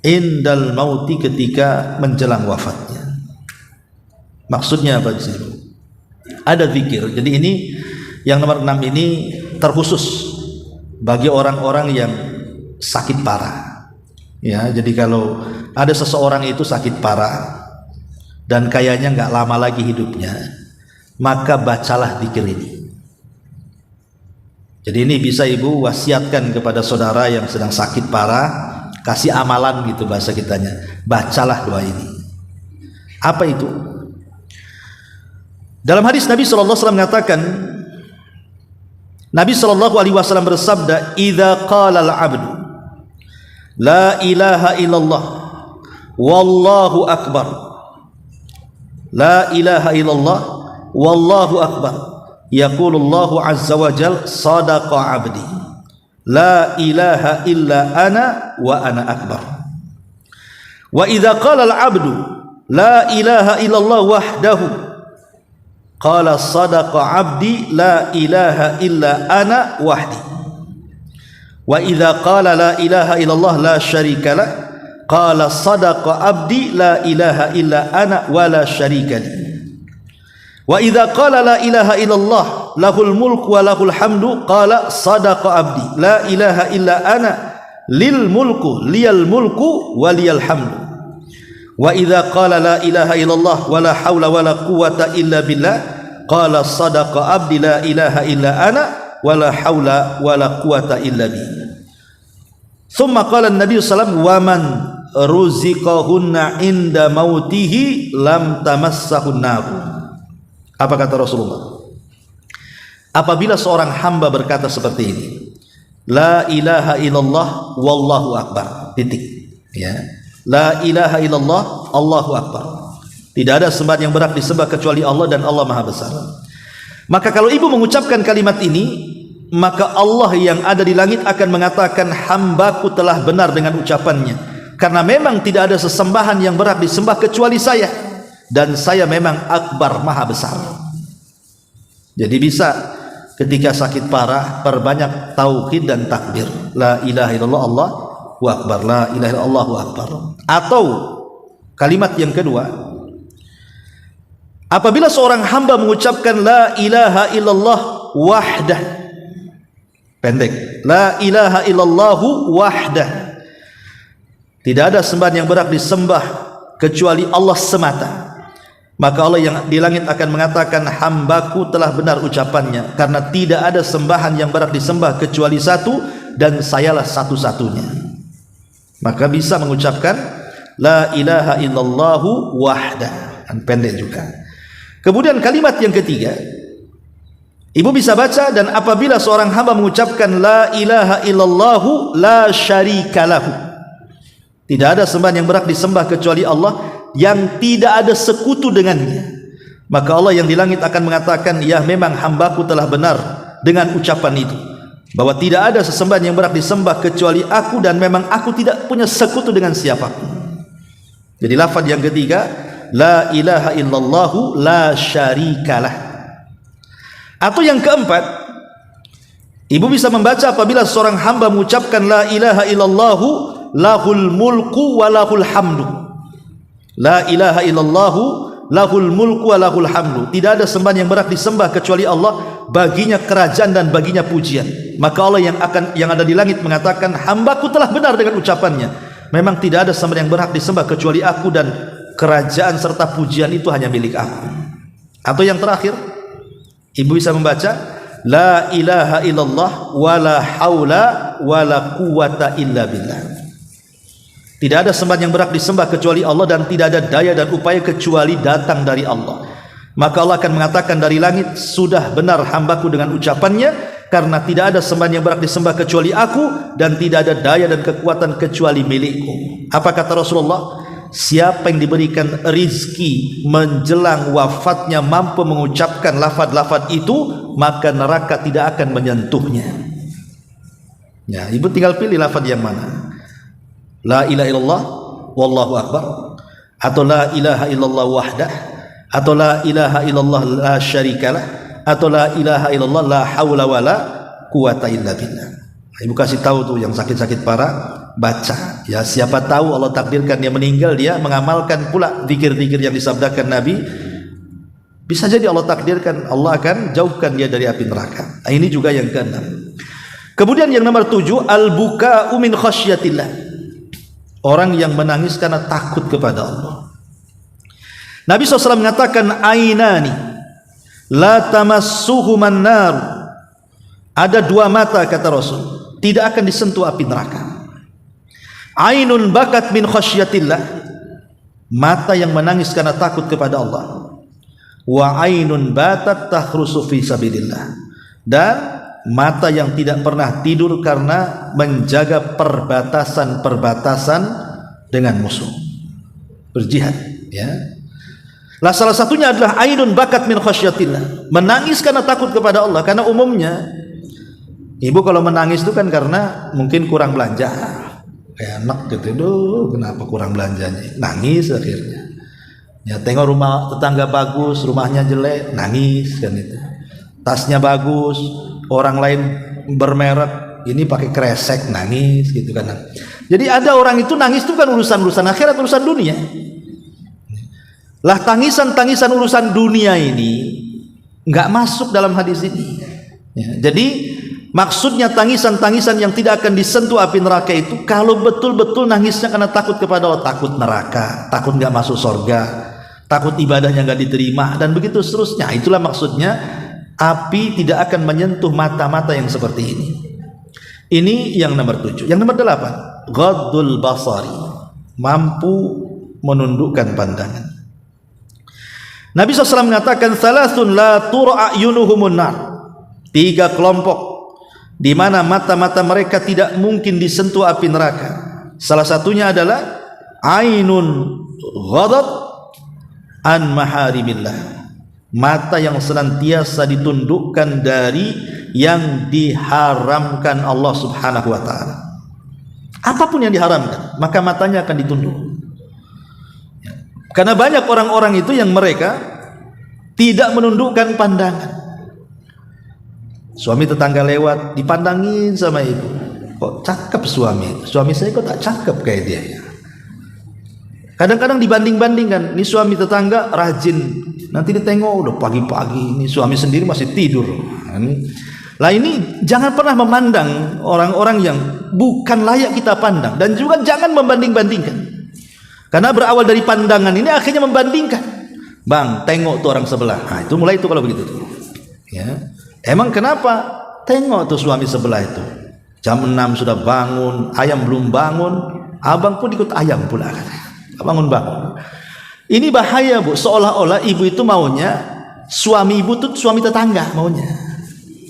indal mauti, ketika menjelang wafatnya. Maksudnya apa di sini? Ada zikir. Jadi ini yang nomor 6 ini terkhusus bagi orang-orang yang sakit parah. Ya, jadi kalau ada seseorang itu sakit parah dan kayaknya nggak lama lagi hidupnya, maka bacalah zikir ini. Jadi ini bisa ibu wasiatkan kepada saudara yang sedang sakit parah, kasih amalan gitu bahasa kitanya, bacalah doa ini. Apa itu? Dalam hadis Nabi SAW mengatakan, Nabi SAW bersabda, "Idza qala al-'abdu la ilaha illallah wallahu akbar, la ilaha illallah wallahu akbar, yaqulullahu azza wa jal, sadaqa 'abdi, la ilaha illa ana wa ana akbar." Wa idza qala al-'abdu la ilaha illallah wahdahu, qala sadaqa 'abdi, la ilaha illa ana wahdi. Wa idza qala la ilaha illallah la syarika lah, qala sadaqa 'abdi, la ilaha illa ana wa la syarika li. Wa idza qala la ilaha illallah lahul mulku wa lahul hamdu, qala sadaqa 'abdi, la ilaha illa ana lil mulku liyal mulku wa liyal hamdu. Wa idza qala la ilaha illallah wa la haula wa la quwwata illa billah, qala sadaqa 'abdi, la ilaha illa ana wa la haula wa la quwwata illa bi. Thumma qala an-nabi sallallahu alaihi wasallam, wa man ruziqahunna inda mautihi lam tamassahun nar. Apa kata Rasulullah? Apabila seorang hamba berkata seperti ini, la ilaha illallah wallahu akbar, titik, ya, la ilaha illallah Allahu akbar, tidak ada sembahan yang berhak disembah kecuali Allah dan Allah Maha Besar. Maka kalau ibu mengucapkan kalimat ini, maka Allah yang ada di langit akan mengatakan, hambaku telah benar dengan ucapannya, karena memang tidak ada sesembahan yang berhak disembah kecuali saya, dan saya memang akbar, maha besar. Jadi bisa ketika sakit parah perbanyak tauhid dan takbir, la ilaha illallah Allahu akbar, la ilaha illallah Allahu akbar. Atau kalimat yang kedua, apabila seorang hamba mengucapkan la ilaha illallah wahdah, pendek, la ilaha illallahu wahdah, tidak ada sembahan yang berhak disembah kecuali Allah semata, maka Allah yang di langit akan mengatakan, hambaku telah benar ucapannya, karena tidak ada sembahan yang berhak disembah kecuali satu, dan sayalah satu-satunya. Maka bisa mengucapkan la ilaha illallahu wahdah, dan pendek juga. Kemudian kalimat yang ketiga, ibu bisa baca, dan apabila seorang hamba mengucapkan la ilaha illallahu la syarikalahu, tidak ada sembahan yang berhak disembah kecuali Allah yang tidak ada sekutu dengannya, maka Allah yang di langit akan mengatakan, ya memang hambaku telah benar dengan ucapan itu, bahwa tidak ada sesembahan yang berhak disembah kecuali aku, dan memang aku tidak punya sekutu dengan siapapun. Jadi lafaz yang ketiga, la ilaha illallahu la syarikalah. Atau yang keempat, ibu bisa membaca apabila seorang hamba mengucapkan la ilaha illallahu lahul mulku wa lahul hamdu, la ilaha illallahu lahul mulku wa lahul hamdu, tidak ada sembahan yang berhak disembah kecuali Allah, baginya kerajaan dan baginya pujian. Maka Allah yang ada di langit mengatakan, hambaku telah benar dengan ucapannya, memang tidak ada sembahan yang berhak disembah kecuali aku, dan kerajaan serta pujian itu hanya milik aku. Atau yang terakhir, ibu bisa membaca la ilaha illallah wa la haula wa la quwwata illa billah, tidak ada sembahan yang berhak disembah kecuali Allah, dan tidak ada daya dan upaya kecuali datang dari Allah. Maka Allah akan mengatakan dari langit, sudah benar hambaku dengan ucapannya, karena tidak ada sembahan yang berhak disembah kecuali aku, dan tidak ada daya dan kekuatan kecuali milikku. Apa kata Rasulullah? Siapa yang diberikan rizki menjelang wafatnya mampu mengucapkan lafaz-lafaz itu, maka neraka tidak akan menyentuhnya. Ya, ibu tinggal pilih lafaz yang mana, la ilaha illallah wallahu akbar, atau la ilaha illallah wahdah, atau la ilaha illallah la syarikalah, atau la ilaha illallah la haula wala quwata illa billah. Ibu kasih tahu tuh yang sakit-sakit parah, baca. Ya, siapa tahu Allah takdirkan dia meninggal, dia mengamalkan pula zikir-zikir yang disabdakan Nabi. Bisa jadi Allah takdirkan Allah akan jauhkan dia dari api neraka. Nah, ini juga yang keenam. Kemudian yang nomor 7, al-buka'u min khasyatillah. Orang yang menangis karena takut kepada Allah. Nabi SAW mengatakan, ainani la tamassuhuman nar. Ada dua mata, kata Rasul, tidak akan disentuh api neraka. Ainun bakat min khasyatillah, mata yang menangis karena takut kepada Allah. Wa ainun batat takhrusu fi sabilillah, dan mata yang tidak pernah tidur karena menjaga perbatasan-perbatasan dengan musuh, berjihad, ya. Lah salah satunya adalah ainun bakat min khasyatillah, menangis karena takut kepada Allah. Karena umumnya ibu kalau menangis itu kan karena mungkin kurang belanja, kayak anak gitu, duh kenapa kurang belanjanya, nangis akhirnya. Ya, tengok rumah tetangga bagus, rumahnya jelek, nangis kan itu. Tasnya bagus, orang lain bermerek, ini pakai kresek, nangis gitu kan. Jadi ada orang itu nangis itu kan urusan akhirat, urusan dunia. Lah tangisan-tangisan urusan dunia ini nggak masuk dalam hadis ini. Ya, jadi maksudnya tangisan-tangisan yang tidak akan disentuh api neraka itu kalau betul-betul nangisnya karena takut kepada Allah, takut neraka, takut nggak masuk surga, takut ibadahnya nggak diterima, dan begitu seterusnya. Itulah maksudnya api tidak akan menyentuh mata-mata yang seperti ini. Ini yang nomor 7. Yang nomor 8, ghaddul basari, mampu menundukkan pandangan. Nabi SAW mengatakan, salasun la tur'a yunuhumun nar. 3 kelompok di mana mata-mata mereka tidak mungkin disentuh api neraka. Salah satunya adalah ainun ghadab an maharimillah, mata yang senantiasa ditundukkan dari yang diharamkan Allah Subhanahu wa ta'ala. Apapun yang diharamkan, maka matanya akan ditunduk. Karena banyak orang-orang itu yang mereka tidak menundukkan pandangan. Suami tetangga lewat, dipandangin sama ibu, kok cakep suami saya kok tak cakep kayak dia ya. Kadang-kadang dibanding-bandingkan, ini suami tetangga rajin, nanti ditengok udah pagi-pagi, ini suami sendiri masih tidur. Lah ini jangan pernah memandang orang-orang yang bukan layak kita pandang, dan juga jangan membanding-bandingkan. Karena berawal dari pandangan ini akhirnya membandingkan. Bang, tengok tuh orang sebelah. Nah, itu mulai itu kalau begitu tuh. Ya. Emang kenapa? Tengok tuh suami sebelah itu. Jam 6 sudah bangun, ayam belum bangun, abang pun ikut ayam pula katanya. Bangun-bangun. Ini bahaya, Bu. Seolah-olah ibu itu maunya suami ibu tuh suami tetangga maunya.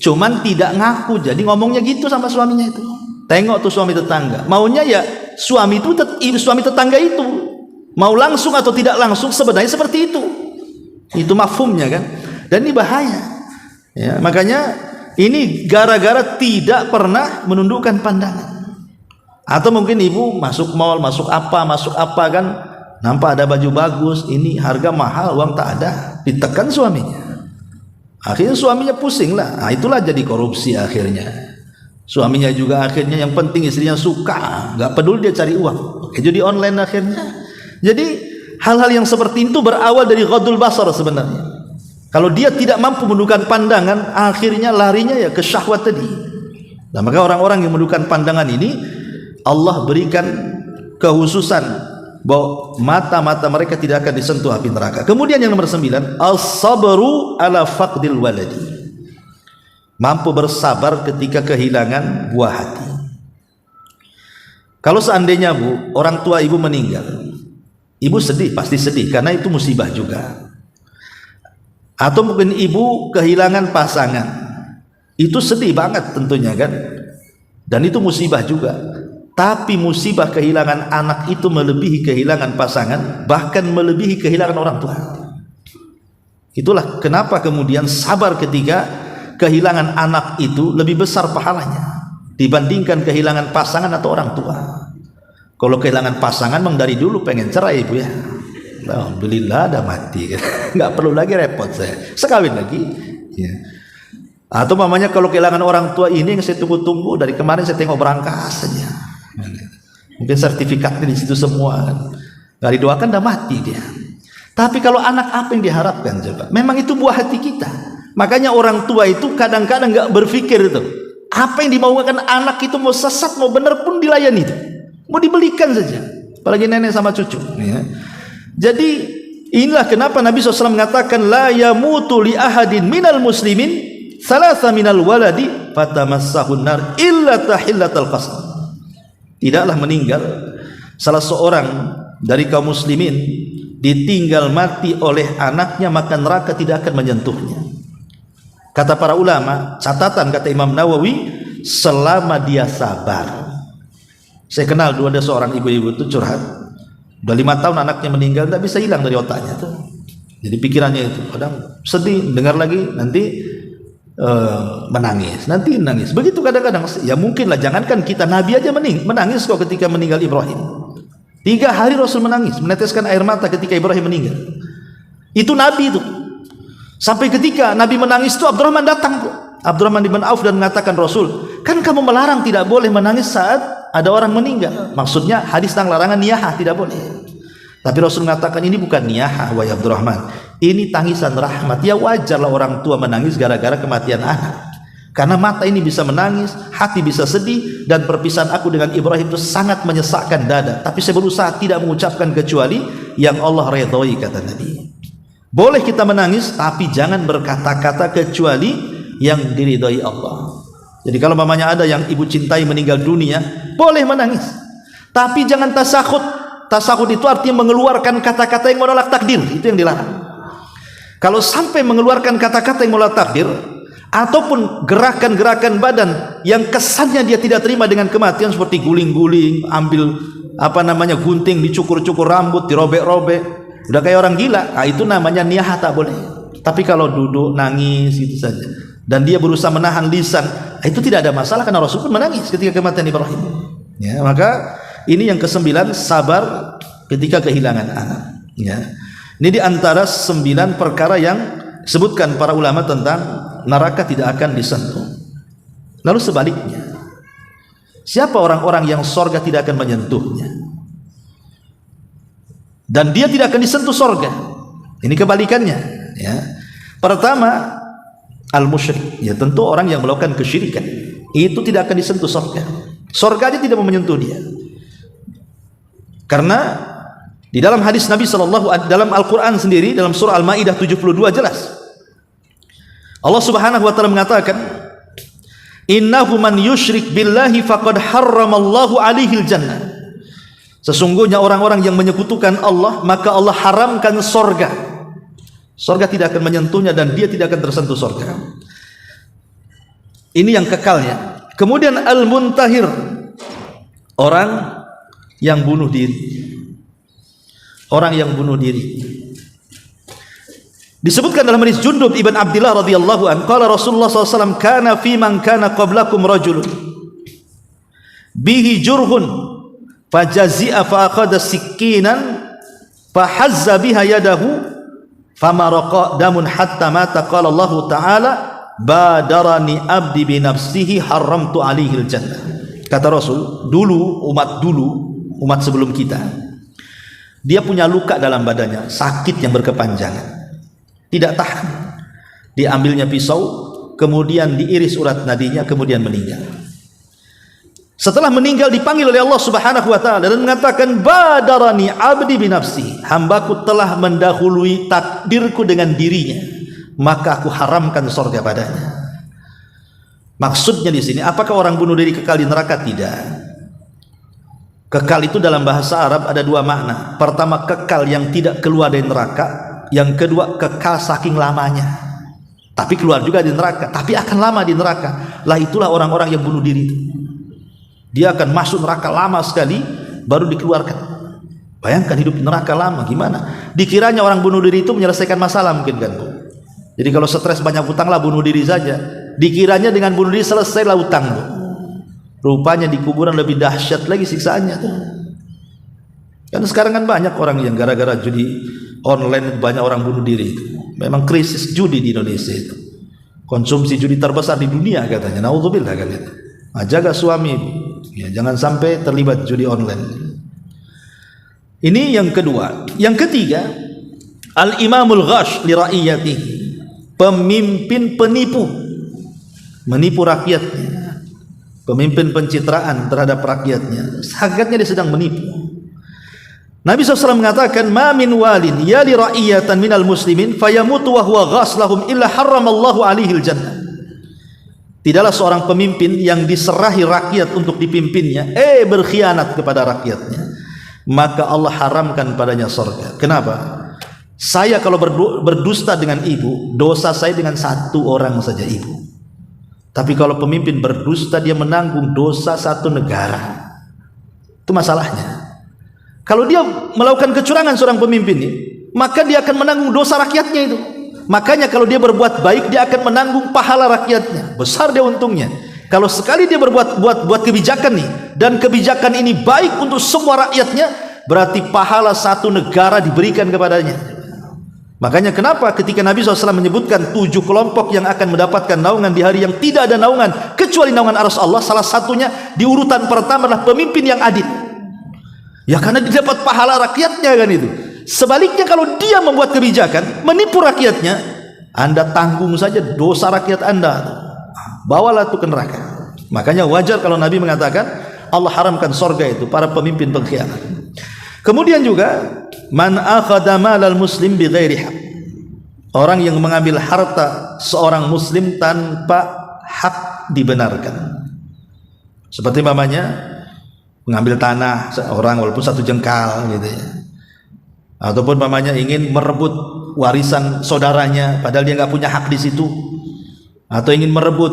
Cuman tidak ngaku, jadi ngomongnya gitu sama suaminya itu. Tengok tuh suami tetangga. Maunya ya suami itu suami tetangga itu. Mau langsung atau tidak langsung sebenarnya seperti itu. Itu mafhumnya kan. Dan ini bahaya. Ya, makanya ini gara-gara tidak pernah menundukkan pandangan. Atau mungkin ibu masuk mall, masuk apa kan, nampak ada baju bagus, ini harga mahal, uang tak ada, ditekan suaminya. Akhirnya suaminya pusing lah. Nah, itulah jadi korupsi akhirnya. Suaminya juga akhirnya yang penting istrinya suka, nggak peduli dia cari uang. Judi online akhirnya. Jadi hal-hal yang seperti itu berawal dari ghadul basar sebenarnya. Kalau dia tidak mampu menundukkan pandangan, akhirnya larinya ya ke syahwat tadi. Nah, maka orang-orang yang menundukkan pandangan ini Allah berikan kehususan bahwa mata-mata mereka tidak akan disentuh api neraka. Kemudian yang nomor 9, as-sabru ala faqdil waladi, mampu bersabar ketika kehilangan buah hati. Kalau seandainya Bu, orang tua ibu meninggal, ibu sedih, pasti sedih karena itu musibah juga. Atau mungkin ibu kehilangan pasangan, itu sedih banget tentunya kan, dan itu musibah juga. Tapi musibah kehilangan anak itu melebihi kehilangan pasangan, bahkan melebihi kehilangan orang tua. Itulah kenapa kemudian sabar ketika kehilangan anak itu lebih besar pahalanya dibandingkan kehilangan pasangan atau orang tua. Kalau kehilangan pasangan memang dari dulu pengen cerai ibu ya, alhamdulillah ada mati, nggak perlu lagi repot saya sekawin lagi ya. Atau mamanya kalau kehilangan orang tua ini yang saya tunggu-tunggu dari kemarin, saya tengok berangkas saja. Mungkin sertifikatnya di situ semua kan. Nggak didoakan dah mati dia. Tapi kalau anak apa yang diharapkan coba? Memang itu buah hati kita. Makanya orang tua itu kadang-kadang nggak berpikir itu. Apa yang dimaukan anak itu mau sesat mau benar pun dilayani itu. Mau dibelikan saja. Apalagi nenek sama cucu. Ya. Jadi inilah kenapa Nabi SAW mengatakan la yamutu li ahadin minal muslimin salasa minal waladi fatamassahun nar illa tahillatal qasam. Tidaklah meninggal salah seorang dari kaum muslimin ditinggal mati oleh anaknya maka neraka tidak akan menyentuhnya. Kata para ulama, catatan kata Imam Nawawi, selama dia sabar. Saya kenal dulu ada seorang ibu-ibu itu curhat, udah 5 tahun anaknya meninggal, tidak bisa hilang dari otaknya tuh. Jadi pikirannya itu kadang sedih, dengar lagi nanti menangis, nanti menangis. Begitu kadang-kadang. Ya mungkinlah, jangankan kita, Nabi aja menangis kok ketika meninggal Ibrahim. 3 hari Rasul menangis, meneteskan air mata ketika Ibrahim meninggal. Itu Nabi itu. Sampai ketika Nabi menangis itu Abdurrahman datang, Abdurrahman bin Auf, dan mengatakan, Rasul, kan kamu melarang tidak boleh menangis saat ada orang meninggal. Maksudnya hadis tentang larangan niyahah, tidak boleh. Tapi Rasul mengatakan ini bukan niyahah wahai Abdurrahman, ini tangisan rahmat. Ya wajarlah orang tua menangis gara-gara kematian anak. Karena mata ini bisa menangis, hati bisa sedih, dan perpisahan aku dengan Ibrahim itu sangat menyesakkan dada. Tapi saya berusaha tidak mengucapkan kecuali yang Allah redhoi, kata Nabi. Boleh kita menangis, tapi jangan berkata-kata kecuali yang diridhoi Allah. Jadi kalau mamanya ada yang ibu cintai meninggal dunia, boleh menangis, tapi jangan tasakhut. Tasakhut itu artinya mengeluarkan kata-kata yang menolak takdir, itu yang dilarang. Kalau sampai mengeluarkan kata-kata yang menolak takdir, ataupun gerakan-gerakan badan yang kesannya dia tidak terima dengan kematian, seperti guling-guling, ambil gunting, dicukur-cukur rambut, dirobek-robek, udah kayak orang gila, nah itu namanya niyahah, tak boleh. Tapi kalau duduk nangis itu saja, dan dia berusaha menahan lisan, itu tidak ada masalah, karena Rasul pun menangis ketika kematian Ibrahim. Ya, maka ini yang ke-9, sabar ketika kehilangan anak. Ya, ini diantara 9 perkara yang sebutkan para ulama tentang neraka tidak akan disentuh. Lalu sebaliknya, siapa orang-orang yang sorga tidak akan menyentuhnya dan dia tidak akan disentuh sorga? Ini kebalikannya. Ya, pertama, al-musyrik, ya tentu orang yang melakukan kesyirikan itu tidak akan disentuh sorga. Sorga aja tidak mau menyentuh dia, karena di dalam hadis Nabi dalam Al-Quran sendiri, dalam surah Al-Maidah 72 jelas Allah Subhanahu wa taala mengatakan, innahu man yusyrik billahi faqad harramallahu alaihil jannah. Sesungguhnya orang-orang yang menyekutukan Allah, maka Allah haramkan sorga. Sorga tidak akan menyentuhnya dan dia tidak akan tersentuh sorga. Ini yang kekalnya. Kemudian al-muntahir, orang yang bunuh diri. Orang yang bunuh diri. Disebutkan dalam hadis Jundub ibn Abdillah radhiyallahu anhu, qala Rasulullah SAW, kana fi man kana qablakum rajulun bihi jurhun fajazi'a fa akhadha sikkinan fahazza biha yadahu famaraqa damun hatta mata. Qala Allah Ta'ala, badarani abdi bi nafsihi haramtu alaihil jannah. Kata Rasul, umat sebelum kita, dia punya luka dalam badannya, sakit yang berkepanjangan, tidak tahan, diambilnya pisau, kemudian diiris urat nadinya, kemudian meninggal. Setelah meninggal dipanggil oleh Allah Subhanahu wa taala dan mengatakan, badarani abdi binafsi, hambaku telah mendahului takdirku dengan dirinya, maka aku haramkan surga padanya. Maksudnya di sini, apakah orang bunuh diri kekal di neraka? Tidak. Kekal itu dalam bahasa Arab ada 2 makna. Pertama, kekal yang tidak keluar dari neraka. Yang kedua, kekal saking lamanya, tapi keluar juga di neraka, tapi akan lama di neraka. Lah itulah orang-orang yang bunuh diri itu. Dia akan masuk neraka lama sekali baru dikeluarkan. Bayangkan hidup di neraka lama gimana. Dikiranya orang bunuh diri itu menyelesaikan masalah mungkin kan, Bu. Jadi kalau stres banyak utang lah bunuh diri saja. Dikiranya dengan bunuh diri selesailah utang, Bu. Rupanya di kuburan lebih dahsyat lagi siksaannya tuh. Kan sekarang kan banyak orang yang gara-gara judi online, banyak orang bunuh diri itu. Memang krisis judi di Indonesia itu. Konsumsi judi terbesar di dunia katanya. Naudzubillah kalian. Nah, jaga suami, Ya, jangan sampai terlibat judi online. Ini yang kedua. Yang ketiga, al-imamul ghash li ra'iyatihi. Pemimpin penipu, menipu rakyatnya. Pemimpin pencitraan terhadap rakyatnya. Hakikatnya dia sedang menipu. Nabi SAW mengatakan, ma min walin yali ra'iyatan minal muslimin fayamutu wa huwa ghas lahum illa harramallahu alaihil jannah. Tidaklah seorang pemimpin yang diserahi rakyat untuk dipimpinnya berkhianat kepada rakyatnya, maka Allah haramkan padanya surga. Kenapa? Saya kalau berdusta dengan ibu, dosa saya dengan satu orang saja ibu. Tapi kalau pemimpin berdusta, dia menanggung dosa satu negara. Itu masalahnya. Kalau dia melakukan kecurangan seorang pemimpin ini, maka dia akan menanggung dosa rakyatnya itu. Makanya kalau dia berbuat baik, dia akan menanggung pahala rakyatnya. Besar dia untungnya. Kalau sekali dia buat kebijakan nih, dan kebijakan ini baik untuk semua rakyatnya, berarti pahala satu negara diberikan kepadanya. Makanya kenapa ketika Nabi SAW menyebutkan 7 kelompok yang akan mendapatkan naungan di hari yang tidak ada naungan kecuali naungan arsy Allah, salah satunya di urutan pertama adalah pemimpin yang adil. Ya karena dia dapat pahala rakyatnya kan itu. Sebaliknya kalau dia membuat kebijakan menipu rakyatnya, Anda tanggung saja dosa rakyat Anda, bawalah itu ke neraka. Makanya wajar kalau Nabi mengatakan Allah haramkan surga itu para pemimpin pengkhianat. Kemudian juga man akhadha malal muslim bighairi haq. Orang yang mengambil harta seorang muslim tanpa hak dibenarkan. Seperti mamanya mengambil tanah orang walaupun 1 jengkal gitu ya. Ataupun mamanya ingin merebut warisan saudaranya padahal dia nggak punya hak di situ. Atau ingin merebut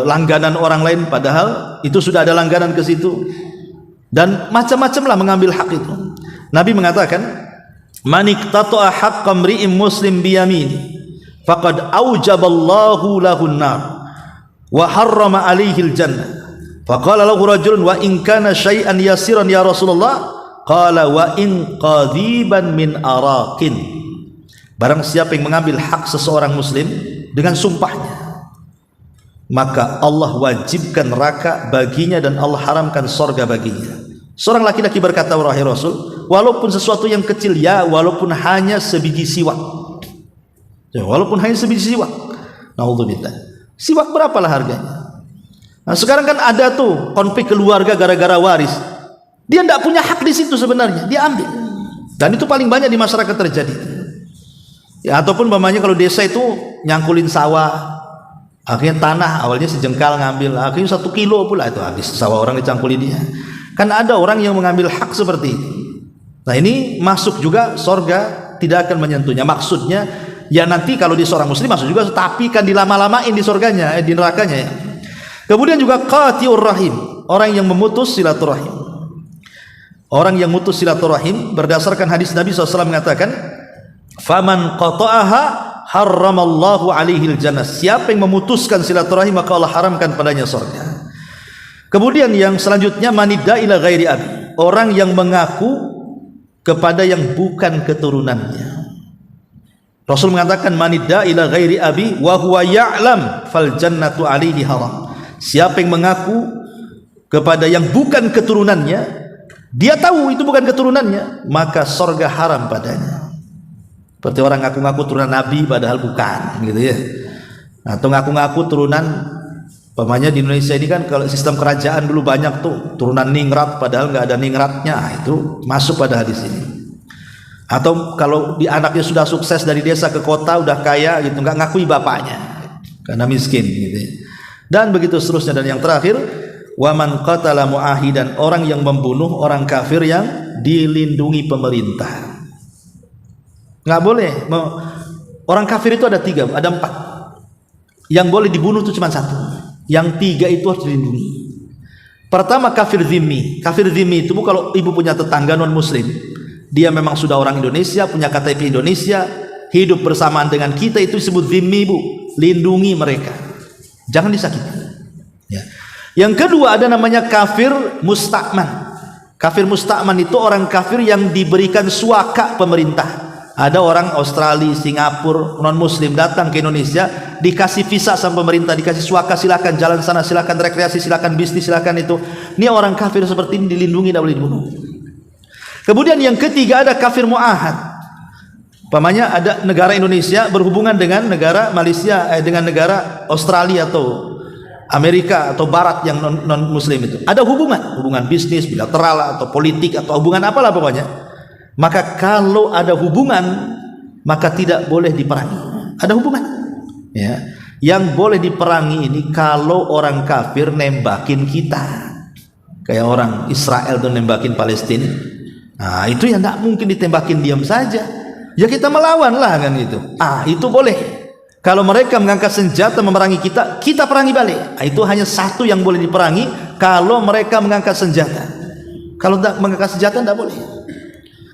langganan orang lain padahal itu sudah ada langganan ke situ. Dan macam-macam lah mengambil hak itu. Nabi mengatakan, man iqtata'a haqqa imri'in muslim biyamini faqad aujaballahu lahun nar wa harrama alaihil jannah. Faqala lahu rajulun wa in kana syai'an yasiran ya Rasulullah, qala wa in qadiban min araqin. Barang siapa yang mengambil hak seseorang muslim dengan sumpahnya, maka Allah wajibkan neraka baginya dan Allah haramkan surga baginya. Seorang laki-laki berkata, wahai Rasul, walaupun sesuatu yang kecil, ya walaupun hanya sebiji siwak, ya walaupun hanya sebiji siwak. Naudzubillah. Siwak berapalah harganya? Nah sekarang kan ada tuh konflik keluarga gara-gara waris. Dia tidak punya hak di situ sebenarnya, dia ambil. Dan itu paling banyak di masyarakat terjadi. Ya ataupun umpamanya kalau desa itu nyangkulin sawah, akhirnya tanah awalnya sejengkal ngambil, akhirnya 1 kilo pula itu habis sawah orang dicangkuli dia. Kan ada orang yang mengambil hak seperti ini. Nah ini masuk juga surga tidak akan menyentuhnya. Maksudnya ya nanti kalau di seorang muslim masuk juga, tapi kan dilama-lamain di surganya, di nerakanya ya. Kemudian juga qati'ur rahim, orang yang memutus silaturahim. Orang yang memutus silaturahim berdasarkan hadis Nabi SAW mengatakan, faman qata'aha harramallahu alaihil jannah. Siapa yang memutuskan silaturahim maka Allah haramkan padanya surga. Kemudian yang selanjutnya manidda ila ghairi abi, orang yang mengaku kepada yang bukan keturunannya. Rasul mengatakan manidda ila ghairi abi wa huwa ya'lam fal jannatu alaihi haram. Siapa yang mengaku kepada yang bukan keturunannya, dia tahu itu bukan keturunannya, maka surga haram padanya. Seperti orang ngaku-ngaku turunan Nabi padahal bukan gitu ya. Atau ngaku-ngaku turunan, umpamanya di Indonesia ini kan kalau sistem kerajaan dulu banyak tuh turunan ningrat padahal nggak ada ningratnya, itu masuk pada hadis ini. Atau kalau di anaknya sudah sukses dari desa ke kota udah kaya gitu, nggak ngakui bapaknya karena miskin gitu ya. Dan begitu seterusnya. Dan yang terakhir, waman qatala muahidan, orang yang membunuh orang kafir yang dilindungi pemerintah. Nggak boleh. Orang kafir itu ada 4. Yang boleh dibunuh itu cuma 1. Yang 3 itu harus dilindungi. Pertama kafir zimmi. Kafir zimmi itu kalau ibu punya tetangga non muslim, dia memang sudah orang Indonesia, punya KTP Indonesia, hidup bersamaan dengan kita, itu disebut zimmi bu. Lindungi mereka, jangan disakiti ya. Yang kedua ada namanya kafir musta'man. Kafir musta'man itu orang kafir yang diberikan suaka pemerintah. Ada orang Australia, Singapura, non muslim datang ke Indonesia, dikasih visa sama pemerintah, dikasih suaka, silakan jalan sana, silakan rekreasi, silakan bisnis, silakan itu. Ini orang kafir seperti ini dilindungi, tidak boleh dibunuh. Kemudian yang ketiga ada kafir muahad. Umpamanya ada negara Indonesia berhubungan dengan negara Malaysia, dengan negara Australia atau Amerika atau Barat yang non muslim itu. Ada hubungan bisnis, bilateral atau politik atau hubungan apalah pokoknya. Maka kalau ada hubungan, maka tidak boleh diperangi. Ada hubungan, ya. Yang boleh diperangi ini kalau orang kafir nembakin kita, kayak orang Israel tuh nembakin Palestina. Nah itu yang tidak mungkin ditembakin diam saja. Ya kita melawan lah kan itu. Itu boleh. Kalau mereka mengangkat senjata memerangi kita, kita perangi balik. Itu hanya satu yang boleh diperangi kalau mereka mengangkat senjata. Kalau tidak mengangkat senjata tidak boleh.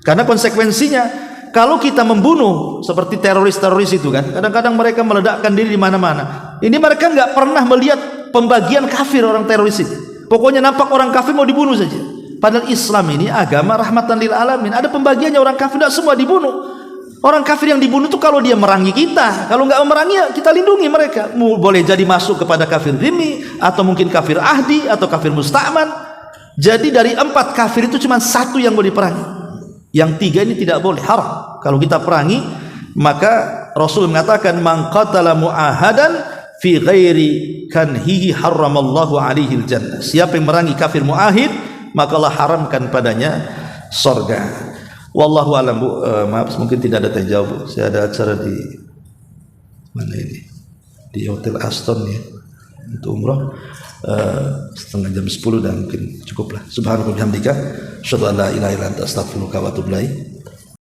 Karena konsekuensinya kalau kita membunuh seperti teroris-teroris itu kan, kadang-kadang mereka meledakkan diri di mana-mana. Ini mereka nggak pernah melihat pembagian kafir orang teroris itu. Pokoknya nampak orang kafir mau dibunuh saja. Padahal Islam ini agama rahmatan lil alamin. Ada pembagiannya, orang kafir tidak semua dibunuh. Orang kafir yang dibunuh itu kalau dia merangi kita, kalau nggak merangi ya kita lindungi mereka. Boleh jadi masuk kepada kafir dhimmi, atau mungkin kafir ahdi, atau kafir musta'man. Jadi dari 4 kafir itu cuma 1 yang boleh diperangi. Yang 3 ini tidak boleh, haram. Kalau kita perangi, maka Rasul mengatakan man qatala mu'ahadan fi ghairi kanhihi harramallahu alaihi jannah. Siapa yang merangi kafir mu'ahid, maka Allah haramkan padanya surga. Wallahu alam, Bu. Maaf mungkin tidak ada terjawab. Saya ada acara di mana ini? Di Hotel Aston ya. Untuk umrah. Setengah jam 10 dan mungkin cukuplah. Subhanallah bihamdika asyhadu an la ilaha illa anta astaghfiruka wa atubu ilaik.